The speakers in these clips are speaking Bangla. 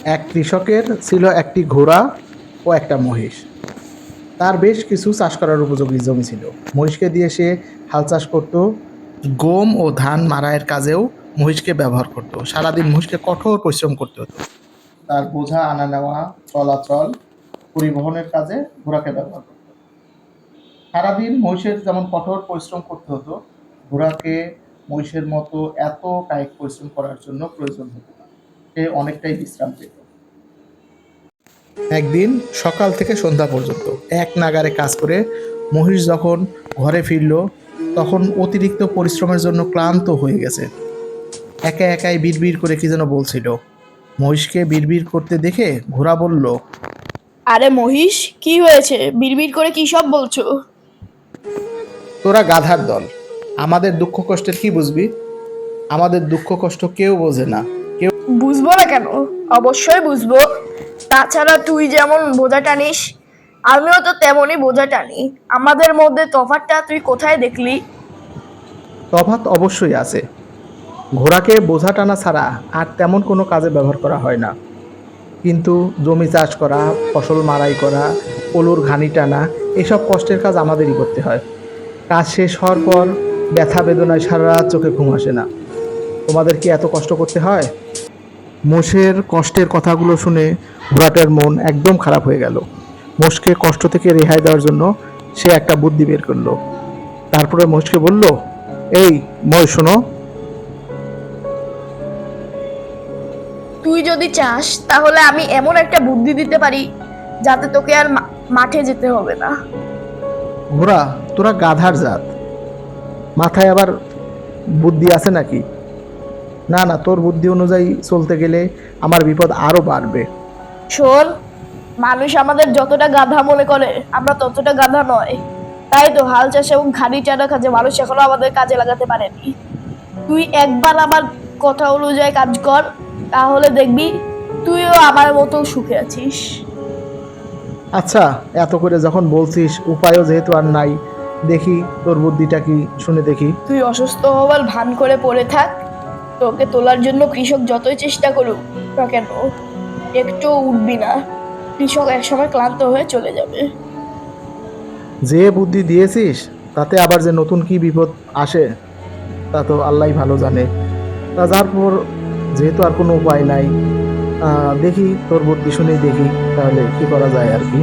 এক কৃষকের ছিল একটি ঘোড়া ও একটা মহিষ। তার বেশ কিছু চাষ করার উপযোগী জমি ছিল। মহিষকে দিয়ে সে হাল চাষ করত, গম ও ধান মাড়াইয়ের কাজেও মহিষকে ব্যবহার করত। সারাদিন মহিষকে কঠোর পরিশ্রম করতে হতো। তার বোঝা আনা নেওয়া, চলাচল, পরিবহনের কাজে ঘোড়াকে ব্যবহার করত। সারাদিন মহিষের যেমন কঠোর পরিশ্রম করতে হতো, ঘোড়াকে মহিষের মতো এত কায়িক পরিশ্রম করার জন্য প্রয়োজন হতো না। সে অনেকটাই বিশ্রাম পেত। একদিন সকাল থেকে সন্ধ্যা পর্যন্ত এক নাগাড়ে কাজ করে মহিষ যখন ঘরে ফিরল, তখন অতিরিক্ত পরিশ্রমের জন্য ক্লান্ত হয়ে গেছে। একা একাই বিড়বিড় করে কি যেন বলছিল। মহিষকে বিড়বিড় করতে দেখে ঘোড়া বলল, আরে মহিষ, কি হয়েছে? বিড়বিড় করে কি সব বলছো? তোরা গাধার দল, আমাদের দুঃখ কষ্টের কি বুঝবি? আমাদের দুঃখ কষ্ট কেউ বোঝে না। বুঝবো না কেন? অবশ্যই বুঝবো। তাছাড়া তুই যেমন বোঝা টানিস, আমিও তো তেমনই বোঝা টানি। আমাদের মধ্যে তফাৎটা তুই কোথায় দেখলি? তফাৎ অবশ্যই আছে। ঘোড়াকে বোঝা টানা ছাড়া আর তেমন কোনো কাজে ব্যবহার করা হয় না, কিন্তু জমি চাষ করা, ফসল মাড়াই করা, পলুর ঘানি টানা, এসব কষ্টের কাজ আমাদেরই করতে হয়। কাজ শেষ হওয়ার পর ব্যথা বেদনায় সারা রাত চোখে ঘুম আসে না। তোমাদের কি এত কষ্ট করতে হয়? মোষের কষ্টের কথাগুলো শুনে ঘোড়াটার মন একদম খারাপ হয়ে গেল। মোষকে কষ্ট থেকে রেহাই দেওয়ার জন্য সে একটা বুদ্ধি বের করলো। তারপরে মোষকে বলল, এই মহিষ শোনো, তুই যদি চাস তাহলে আমি এমন একটা বুদ্ধি দিতে পারি যাতে তোকে আর মাঠে যেতে হবে না। ঘোড়া তোরা গাধার জাত, মাথায় আবার বুদ্ধি আছে নাকি? না না, তোর বুদ্ধি অনুযায়ী চলতে গেলে আমার বিপদ আরো বাড়বে। শোন, মানুষ আমাদের যতটা গাধা মনে করে আমরা ততটা গাধা নয়। তাই তো হাল চাষ এবং ঘানি টানা কাজে মানুষ এখনো আমাদের কাজে লাগাতে পারেনি। তুই একবার আমার কথা অনুযায়ী কাজ কর, তাহলে দেখবি তুইও আমার মতো সুখে আছিস। আচ্ছা, এত করে যখন বলছিস, উপায়ও যেহেতু আর নাই, দেখি তোর বুদ্ধিটা কি, শুনে দেখি। তুই অসুস্থ হবার ভান করে পড়ে থাক। তোকে তোলার জন্য কৃষক যতই চেষ্টা করুক না কেন, একটু উঠবি না। কৃষক একসময় ক্লান্ত হয়ে চলে যাবে। যে বুদ্ধি দিয়েছিস তাতে আবার যে নতুন কি বিপদ আসে তা তো আল্লাহই ভালো জানে। তা যারপর যেহেতু আর কোনো উপায় নাই, দেখি তোর বুদ্ধি শুনেই দেখি তাহলে কি করা যায় আর কি।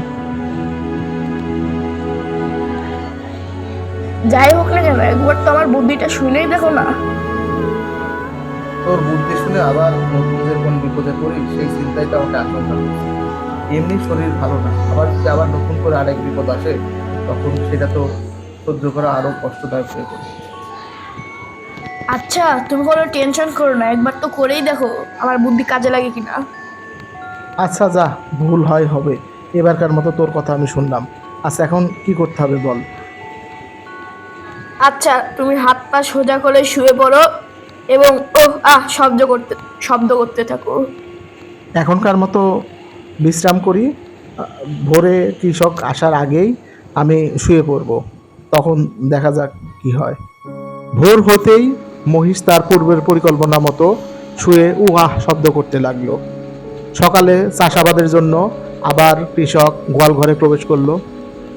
যাই হোক না কেন, একবার তো আমার বুদ্ধিটা শুনেই দেখো না। তোর বুদ্ধি শুনে আবার নতুন যে কোন বিপদে পড়ি সেই চিন্তাই তো আমাকে আশঙ্কা করছে। এমনি শরীর ভালো না, আবার যদি আবার নতুন করে আরেক বিপদ আসে তখন সেটা তো সহ্য করা আরো কষ্টদায়ক হয়ে পড়ে। আচ্ছা, তুমি কোনো টেনশন করো না, একবার তো করেই দেখো আমার বুদ্ধি কাজে লাগে কিনা। আচ্ছা যা, ভুল হয় হবে, এবারকার মতো তোর কথা আমি শুনলাম। আচ্ছা, এখন কি করতে হবে বল। আচ্ছা, তুমি হাত পা সোজা করে শুয়ে পড়ো এবং ওহ আহ শব্দ করতে থাকো। এখনকার মতো বিশ্রাম করি, ভোরে কৃষক আসার আগেই আমি শুয়ে পড়ব, তখন দেখা যাক কি হয়। ভোর হতেই মহিষ তার পূর্বের পরিকল্পনা মতো শুয়ে উহাহ শব্দ করতে লাগলো। সকালে চাষাবাদের জন্য আবার কৃষক গোয়াল ঘরে প্রবেশ করলো।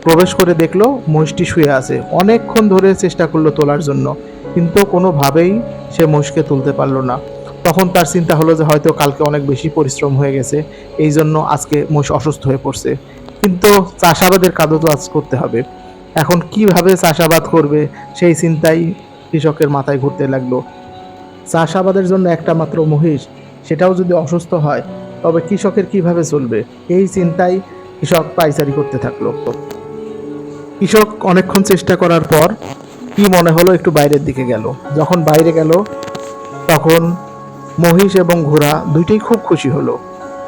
প্রবেশ করে দেখলো মহিষটি শুয়ে আছে। অনেকক্ষণ ধরে চেষ্টা করলো তোলার জন্য, কিন্তু কোনোভাবেই সে মহিষকে তুলতে পারলো না। তখন তার চিন্তা হলো যে হয়তো কালকে অনেক বেশি পরিশ্রম হয়ে গেছে, এই জন্য আজকে মহিষ অসুস্থ হয়ে পড়ছে। কিন্তু চাষাবাদের কাজও তো আজ করতে হবে। এখন কিভাবে চাষাবাদ করবে সেই চিন্তাই কৃষকের মাথায় ঘুরতে লাগলো। চাষাবাদের জন্য একটা মাত্র মহিষ, সেটাও যদি অসুস্থ হয় তবে কৃষকের কিভাবে চলবে, এই চিন্তায় কৃষক পাইচারি করতে থাকলো। কৃষক অনেকক্ষণ চেষ্টা করার পর কি মনে হলো, একটু বাইরের দিকে গেল। যখন বাইরে গেল তখন মহিষ এবং ঘোড়া দুইটাই খুব খুশি হলো,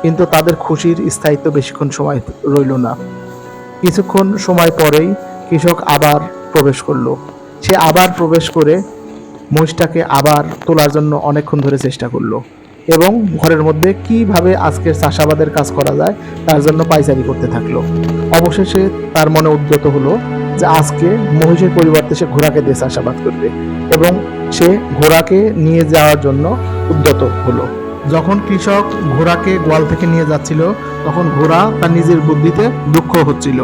কিন্তু তাদের খুশির স্থায়িত্ব বেশিক্ষণ সময় রইল না। কিছুক্ষণ সময় পরেই কৃষক আবার প্রবেশ করলো। সে আবার প্রবেশ করে মহিষটাকে আবার তোলার জন্য অনেকক্ষণ ধরে চেষ্টা করলো এবং ঘরের মধ্যে কিভাবে আজকের চাষাবাদের কাজ করা যায় তার জন্য পাইচারি করতে থাকলো। অবশেষে তার মনে উদ্যত হলো যে আজকে মহিষের পরিবর্তে সে ঘোড়াকে দিয়ে চাষাবাদ করবে এবং সে ঘোড়াকে নিয়ে যাওয়ার জন্য উদ্যত হলো। যখন কৃষক ঘোড়াকে গোয়াল থেকে নিয়ে যাচ্ছিল তখন ঘোড়া তার নিজের বুদ্ধিতে দুঃখ হচ্ছিল।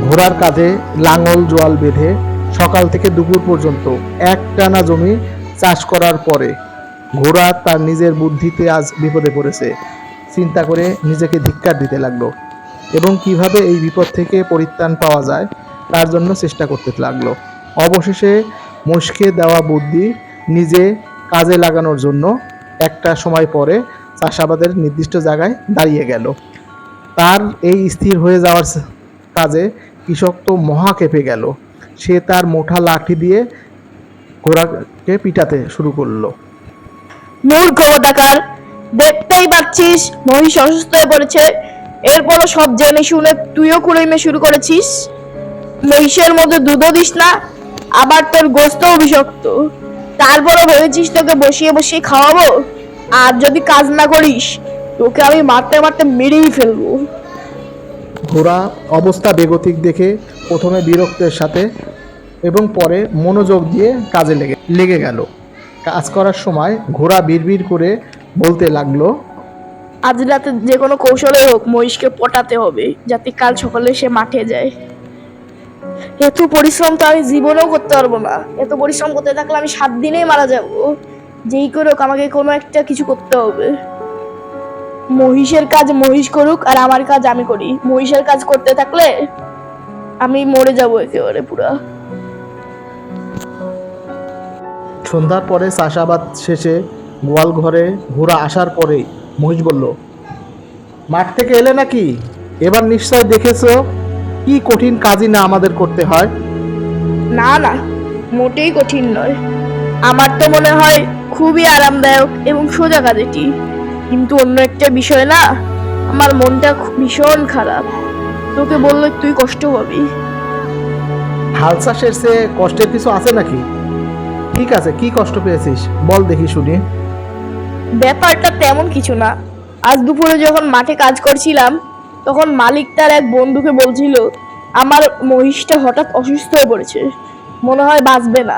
ঘোড়ার কাঁধে লাঙল জোয়াল বেঁধে সকাল থেকে দুপুর পর্যন্ত একটানা জমি চাষ করার পরে ঘোড়া তার নিজের বুদ্ধিতে আজ বিপদে পড়েছে চিন্তা করে নিজেকে ধিক্কার দিতে লাগলো এবং কিভাবে এই বিপদ থেকে পরিত্রাণ পাওয়া যায় তার জন্য চেষ্টা করতে লাগলো। অবশেষে মোষকে দেওয়া বুদ্ধি নিজে কাজে লাগানোর জন্য একটা সময় পরে চাষাবাদের নির্দিষ্ট জায়গায় দাঁড়িয়ে গেল। তার এই স্থির হয়ে যাওয়ার কাজে কৃষক তো মহা ক্ষেপে গেল। সে তার মোটা লাঠি দিয়ে ঘোড়াকে পিটাতে শুরু করলো। মূর্খ কোথাকার, দেখতেই পাচ্ছিস মহিষ অসুস্থ হয়ে পড়েছে, এরপরও সব জেনে শুনে তুইও কুড়াইমে শুরু করেছিস। মহিষের মধ্যে দুধও দিস না, আবার তোর গোস্তও বিষাক্ত, তারপরে ভেবেছিস তোকে বসিয়ে বসিয়ে খাওয়াবো। আর যদি কাজ না করিস তোকে আমি মারতে মারতে মেরেই ফেলবো। ঘোড়া অবস্থা বেগতিক দেখে প্রথমে বিরক্তের সাথে এবং পরে মনোযোগ দিয়ে কাজে লেগে গেল। কাজ করার সময় ঘোড়া বিড়বিড় করে বলতে লাগলো, আজ রাতে যে কোনো কৌশলে হোক মহিষকে পটাতে হবে যাতে কাল সকালে সে মাঠে যায়। এত পরিশ্রম তো আমি জীবনেও করতে পারবো না। এত পরিশ্রম করতে থাকলে আমি 7 দিনেই মারা যাব। যেই করে হোক আমাকে কোনো একটা কিছু করতে হবে। মহিষের কাজ মহিষ করুক আর আমার কাজ আমি করি। মহিষের কাজ করতে থাকলে আমি মরে যাব একেবারে পুরা। সন্ধ্যার পরে চাষাবাদ শেষে গোয়াল ঘরে ঘোড়া আসার পরেই মহিষ বলল, মাঠ থেকে এলে নাকি? এবার নিশ্চয় দেখেছো কি কঠিন কাজই না আমাদের করতে হয়। না না, মোটেই কঠিন নয়। আমার তো মনে হয় খুবই আরামদায়ক এবং সোজা কাজ এটি। কিন্তু অন্য একটা বিষয় না, আমার মনটা ভীষণ খারাপ। তোকে বললে তুই কষ্ট পাবি। হাল চাষের চেয়ে কষ্টের কিছু আছে নাকি? ঠিক আছে, কি কষ্ট পেয়েছিস বল দেখি শুনি। ব্যাপারটা তেমন কিছু না। আজ দুপুরে যখন মাঠে কাজ করছিলাম তখন মালিক তার এক বন্ধুকে বলছিল আমার মহিষটা হঠাৎ অসুস্থ হয়ে পড়েছে, মনে হয় বাঁচবে না।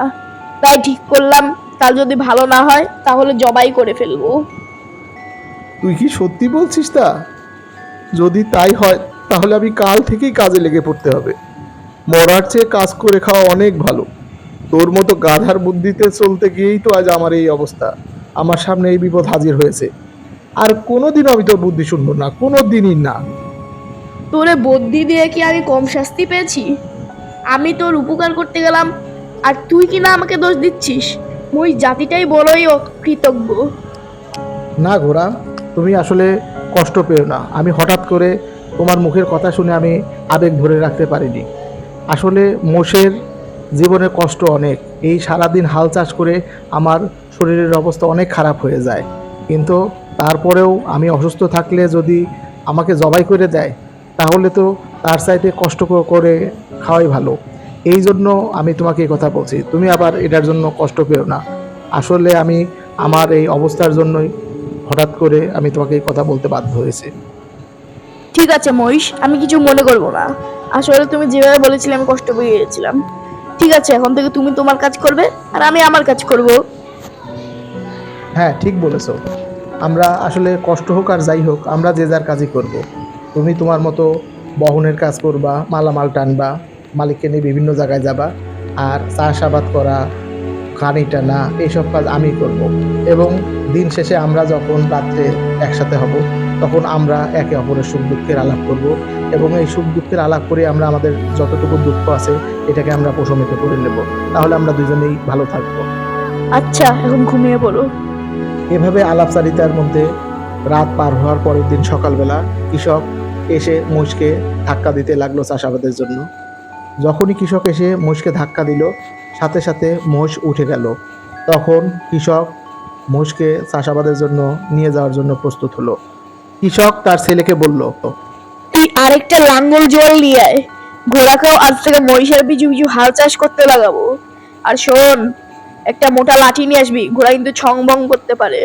তাই ঠিক করলাম কাল যদি ভালো না হয় তাহলে জবাই করে ফেলবো। তুই কি সত্যি বলছিস তা? যদি তাই হয় তাহলে আমি কাল থেকেই কাজে লেগে পড়তে হবে। মরার চেয়ে কাজ করে খাওয়া অনেক ভালো। তোর মতো গাধার বুদ্ধিতে চলতে গিয়েই তো আজ আমার এই অবস্থা। আমার সামনে এই বিপদ হাজির হয়েছে। আর কোনোদিনও আমি তোর বুদ্ধি শুনবো না, কোনোদিনই না। তোরে বুদ্ধি দিয়ে কি আমি কম শাস্তি পেয়েছি? আমি তোর উপকার করতে গেলাম আর তুই কি না আমাকে দোষ দিচ্ছিস? ওই জাতিটাই বড়ই অকৃতজ্ঞ। না ঘোড়া, তুমি আসলে কষ্ট পেও না। আমি হঠাৎ করে তোমার মুখের কথা শুনে আমি আবেগ ধরে রাখতে পারিনি। আসলে মোষের জীবনে কষ্ট অনেক। এই সারাদিন হাল চাষ করে আমার শরীরের অবস্থা অনেক খারাপ হয়ে যায়, কিন্তু তারপরেও আমি অসুস্থ থাকলে যদি আমাকে জবাই করে দেয় তাহলে তো তার চাইতে কষ্ট করে খাওয়াই ভালো। এই জন্য আমি তোমাকে এই কথা বলছি। তুমি আবার এটার জন্য কষ্ট পেও না। আসলে আমি আমার এই অবস্থার জন্যই হঠাৎ করে আমি তোমাকে এই কথা বলতে বাধ্য হয়েছি। ঠিক আছে মহিষ, আমি কিছু মনে করবো না। আসলে তুমি যেভাবে বলেছিলে আমি কষ্ট পেয়ে গেছিলাম। ঠিক আছে, এখন থেকে তুমি তোমার কাজ করবে আর আমি আমার কাজ করব। হ্যাঁ, ঠিক বলেছো। আমরা আসলে কষ্ট হোক আর যাই হোক আমরা যে যার কাজই করব। তুমি তোমার মতো বহনের কাজ করবা, মালামাল টানবা, মালিককে নিয়ে বিভিন্ন জায়গায় যাবা, আর চাষাবাদ করা, খানি টানা, এইসব কাজ আমি করব। এবং দিন শেষে আমরা যখন রাত্রে একসাথে হব তখন আমরা একে অপরের সুখ দুঃখের আলাপ করব এবং এই সুখ দুঃখের আলাপ করে আমরা আমাদের যতটুকু দুঃখ আছে এটাকে আমরা প্রশমিত করে নেব। তাহলে আমরা দুজনেই ভালো থাকবো। আচ্ছা, এখন ঘুমিয়ে পড়ো। এভাবে আলাপচারিতার মধ্যে রাত পার হওয়ার পরের দিন সকালবেলা কৃষক এসে মহিষকে ধাক্কা দিতে লাগলো চাষাবাদের জন্য। যখনই কৃষক এসে মহিষকে ধাক্কা দিল সাথে সাথে মহিষ উঠে গেল। তখন কৃষক মহিষকে চাষাবাদের জন্য নিয়ে যাওয়ার জন্য প্রস্তুত হলো। কৃষক তার ছেলেকে বলল, তুই আরেকটা লাঙ্গল জল নিয়ে আয়, ঘোড়াকেও আজ থেকে মহিষের পিছু পিছু হাল চাষ করতে লাগাবো। আর শোন, একটা মোটা লাঠি নিয়ে আসবি, ঘোড়া কিন্তু ছং ভং করতে পারে।